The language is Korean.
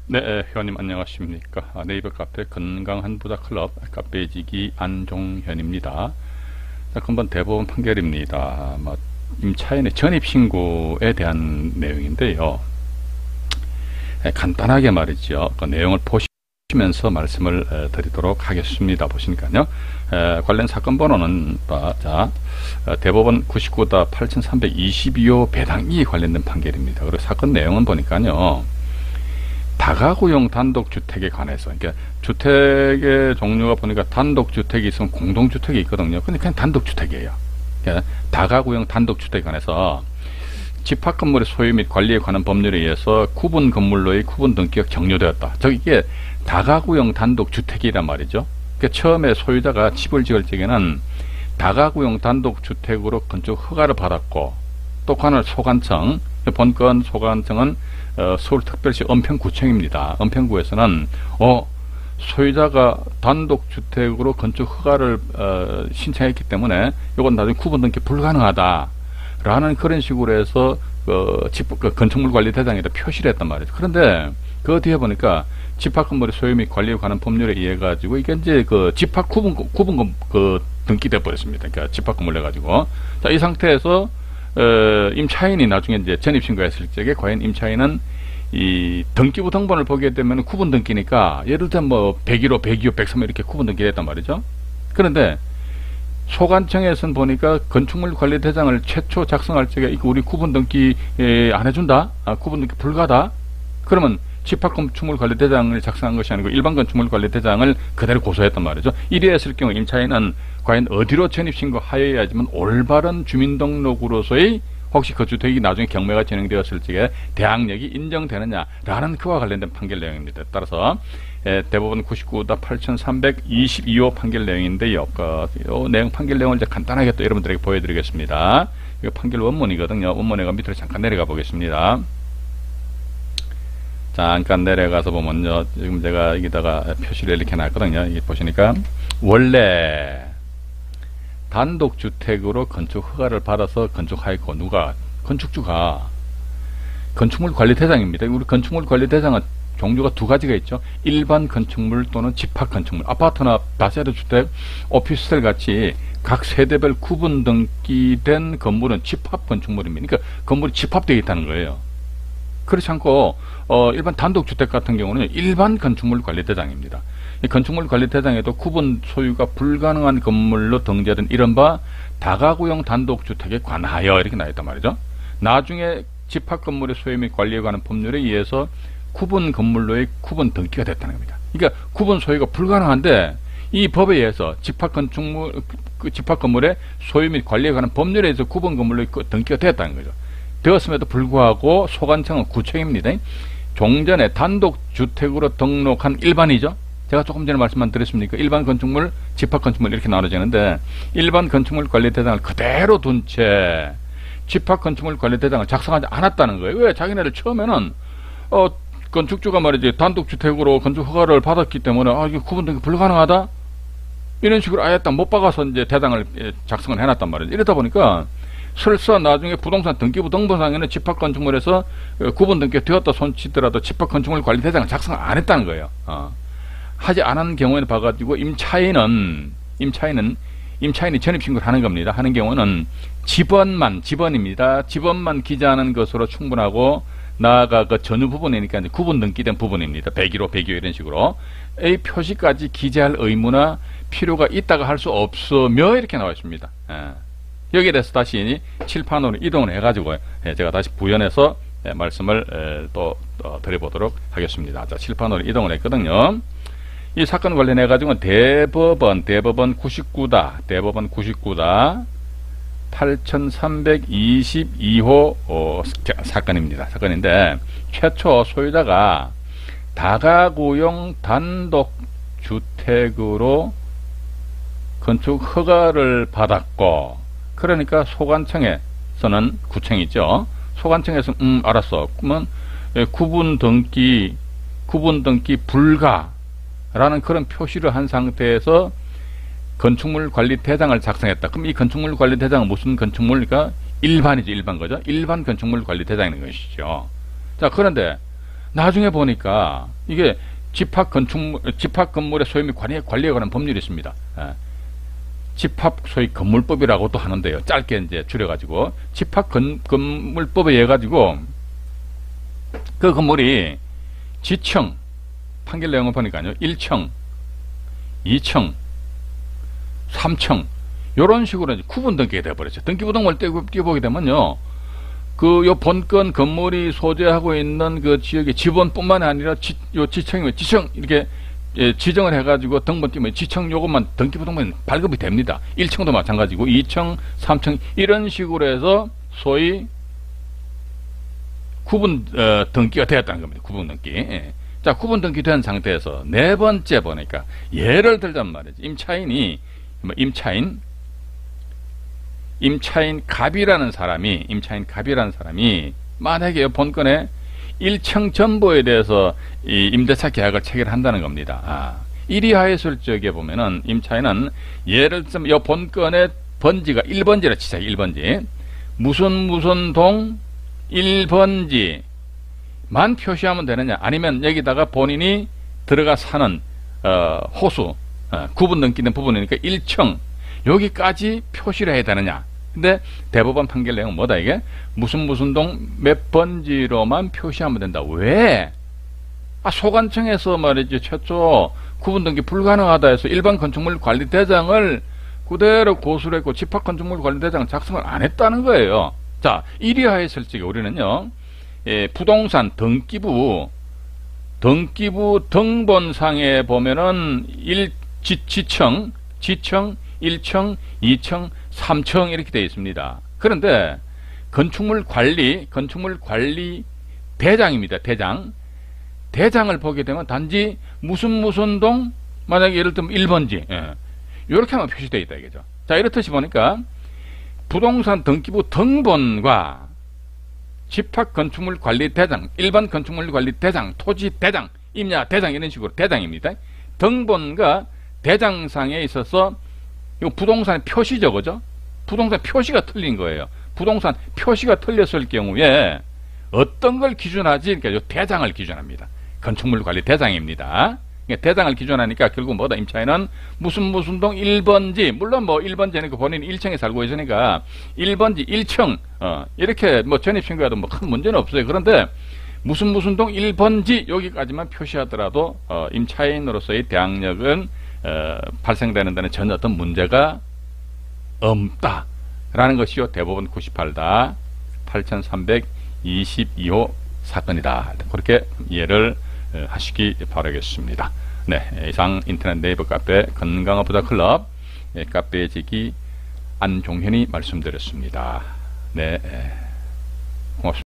네, 회원님 안녕하십니까. 네이버 카페 건강한 부자 클럽 카페지기 안종현입니다. 자, 금번 대법원 판결입니다. 임차인의 전입신고에 대한 내용인데요. 간단하게 말이죠. 그 내용을 보시면서 말씀을 드리도록 하겠습니다. 보시니까요. 관련 사건 번호는 대법원 99-8322호 배당 2 관련된 판결입니다. 그리고 사건 내용은 보니까요. 다가구용 단독주택에 관해서, 그러니까 주택의 종류가 보니까 단독주택이 있으면 공동주택이 있거든요. 근데 그냥 단독주택이에요. 그러니까 다가구용 단독주택에 관해서 집합건물의 소유 및 관리에 관한 법률에 의해서 구분 건물로의 구분 등기가 정료되었다. 이게 다가구용 단독주택이란 말이죠. 그러니까 처음에 소유자가 집을 지을 적에는 다가구용 단독주택으로 건축 허가를 받았고, 또 관할 소관청, 본건 소관청은 서울특별시 은평구청입니다. 은평구에서는 소유자가 단독주택으로 건축 허가를 신청했기 때문에 이건 나중에 구분 등기 불가능하다 라는 그런 식으로 해서 건축물관리대장에다 표시를 했단 말이죠. 그런데 그 뒤에 보니까 집합건물의 소유 및 관리에 관한 법률에 의해 가지고 이게 이제 집합 구분 등기돼 버렸습니다. 그러니까 집합건물 해가지고, 자, 이 상태에서 임차인이 나중에 이제 전입신고했을 적에 과연 임차인은 이 등기부 등본을 보게 되면 구분 등기니까 예를 들면 101호, 102호, 103호 이렇게 구분 등기를 했단 말이죠. 그런데 소관청에서는 보니까 건축물관리대장을 최초 작성할 적에 이거 우리 구분 등기 안 해준다? 구분 등기 불가다? 그러면 집합건축물관리대장을 작성한 것이 아니고 일반 건축물관리대장을 그대로 고소했단 말이죠. 이래했을 경우 임차인은 과연 어디로 전입신고하여야지만 올바른 주민등록으로서의 혹시 그 주택이 나중에 경매가 진행되었을 적에 대항력이 인정되느냐라는 그와 관련된 판결 내용입니다. 따라서 대법원 99-8322호 판결 내용인데요. 이 내용 판결 내용을 이제 간단하게 또 여러분들에게 보여드리겠습니다. 이거 판결 원문이거든요. 원문에가 밑으로 잠깐 내려가 보겠습니다. 잠깐 내려가서 보면요. 지금 제가 여기다가 표시를 이렇게 놨거든요. 이게 보시니까 원래 단독주택으로 건축 허가를 받아서 건축하였고, 누가? 건축주가 건축물관리대장입니다. 우리 건축물관리대장은 종류가 두 가지가 있죠. 일반 건축물 또는 집합건축물. 아파트나 다세대 주택, 오피스텔 같이 각 세대별 구분 등기된 건물은 집합건축물입니다. 그러니까 건물이 집합되어 있다는 거예요. 그렇지 않고 일반 단독주택 같은 경우는 일반 건축물관리대장입니다. 이 건축물관리대장에도 구분 소유가 불가능한 건물로 등재된 이른바 다가구용 단독주택에 관하여 이렇게 나있단 말이죠. 나중에 집합건물의 소유 및 관리에 관한 법률에 의해서 구분 건물로의 구분 등기가 됐다는 겁니다. 그러니까 구분 소유가 불가능한데 이 법에 의해서 집합건물의 소유 및 관리에 관한 법률에 의해서 구분 건물로의 등기가 됐다는 거죠. 되었음에도 불구하고 소관청은 구청입니다. 종전에 단독주택으로 등록한 일반이죠. 제가 조금 전에 말씀만 드렸습니까? 일반 건축물, 집합건축물 이렇게 나눠지는데 일반 건축물관리대장을 그대로 둔 채 집합건축물관리대장을 작성하지 않았다는 거예요. 왜? 자기네들 처음에는 건축주가 말이지 단독주택으로 건축 허가를 받았기 때문에 이게 구분 등기 불가능하다? 이런 식으로 아예 딱 못 박아서 이제 대장을 작성을 해놨단 말이죠. 이러다 보니까 설사 나중에 부동산 등기부 등본상에는 집합건축물에서 구분 등기가 되었다 손치더라도 집합건축물관리대장을 작성을 안 했다는 거예요. 하지 않은 경우에는 봐가지고 임차인이 전입신고를 하는 겁니다. 하는 경우는 집원입니다. 집원만 기재하는 것으로 충분하고, 나아가 그 전후 부분이니까 이제 구분 등기된 부분입니다. 101호, 102호 이런 식으로 이 표시까지 기재할 의무나 필요가 있다가 할 수 없으며 이렇게 나와 있습니다. 여기에 대해서 다시 칠판으로 이동을 해가지고 제가 다시 부연해서 말씀을 또 드려보도록 하겠습니다. 자, 칠판으로 이동을 했거든요. 이 사건 관련해 가지고는 대법원 8322호 사건인데, 최초 소유자가 다가구용 단독주택으로 건축 허가를 받았고, 그러니까 소관청에서는 구청이죠. 소관청에서 알았어. 그러면 구분 등기 불가라는 그런 표시를 한 상태에서 건축물관리대장을 작성했다. 그럼 이 건축물관리대장은 무슨 건축물이니까 일반이죠. 일반 거죠. 일반 건축물관리대장인 것이죠. 자, 그런데 나중에 보니까 이게 집합 건물의 소유 및 관리에 관한 법률이 있습니다. 집합 소위 건물법이라고도 하는데요. 짧게 이제 줄여가지고 집합 건물법에 의해 가지고 그 건물이 지층 판결 내용을 보니까요. 1층, 2층, 3층 이런 식으로 이제 구분 등기가 되어버렸죠. 등기부등본을 띄워보게 되면요. 요 본건 건물이 소재하고 있는 그 지역의 지번뿐만 아니라 요 지층이면 지층 이렇게 지정을 해가지고 등본 띄면 지층 요것만 등기부등본에 발급이 됩니다. 1층도 마찬가지고 2층, 3층 이런 식으로 해서 소위 구분 등기가 되었다는 겁니다. 구분 등기. 예. 자, 구분 등기된 상태에서 네 번째 보니까 예를 들자면 말이지. 임차인 갑이라는 사람이 만약에 본건에 1층 전부에 대해서 이 임대차 계약을 체결한다는 겁니다. 이리하였을 적에 보면은 임차인은 예를 들면 이 본건의 번지가 1번지라 치자. 1번지 무슨 동 1번지만 표시하면 되느냐, 아니면 여기다가 본인이 들어가 사는 호수 구분 등기된 부분이니까 1층 여기까지 표시를 해야 되느냐. 근데 대법원 판결 내용은 뭐다 이게? 무슨 동 몇 번지로만 표시하면 된다. 왜? 소관청에서 말이지 최초 구분 등기 불가능하다 해서 일반 건축물 관리 대장을 그대로 고수를 했고 집합 건축물 관리 대장 작성을 안 했다는 거예요. 자, 이리하였을 적에 우리는요. 부동산 등기부 등본상에 보면은 지층 1층, 2층, 3층 이렇게 되어 있습니다. 그런데 건축물 관리 대장입니다. 대장을 보게 되면 단지 무슨 동 만약에 예를 들면 1번지 이렇게 하면 표시되어 있다 이거죠. 자, 이렇듯이 보니까 부동산 등기부 등본과 집합 건축물 관리 대장, 일반 건축물 관리 대장, 토지 대장, 임야 대장 이런 식으로 대장입니다. 등본과 대장상에 있어서 이거 부동산 표시죠, 그죠? 부동산 표시가 틀린 거예요. 부동산 표시가 틀렸을 경우에 어떤 걸 기준하지? 그러니까 요 대장을 기준합니다. 건축물 관리 대장입니다. 대장을 기준하니까 결국 뭐다? 임차인은 무슨 동 1번지, 물론 뭐 1번지는 본인 1층에 살고 있으니까 1번지 1층 이렇게 뭐 전입신고해도 뭐 큰 문제는 없어요. 그런데 무슨 동 1번지 여기까지만 표시하더라도 임차인으로서의 대항력은 발생되는 데는 전혀 어떤 문제가 없다라는 것이요. 대법원 98다 8322호 사건이다. 그렇게 이해를 하시기 바라겠습니다. 네, 이상 인터넷 네이버 카페 건강한 부자 클럽 카페 지기 안종현이 말씀드렸습니다. 네, 고맙습니다.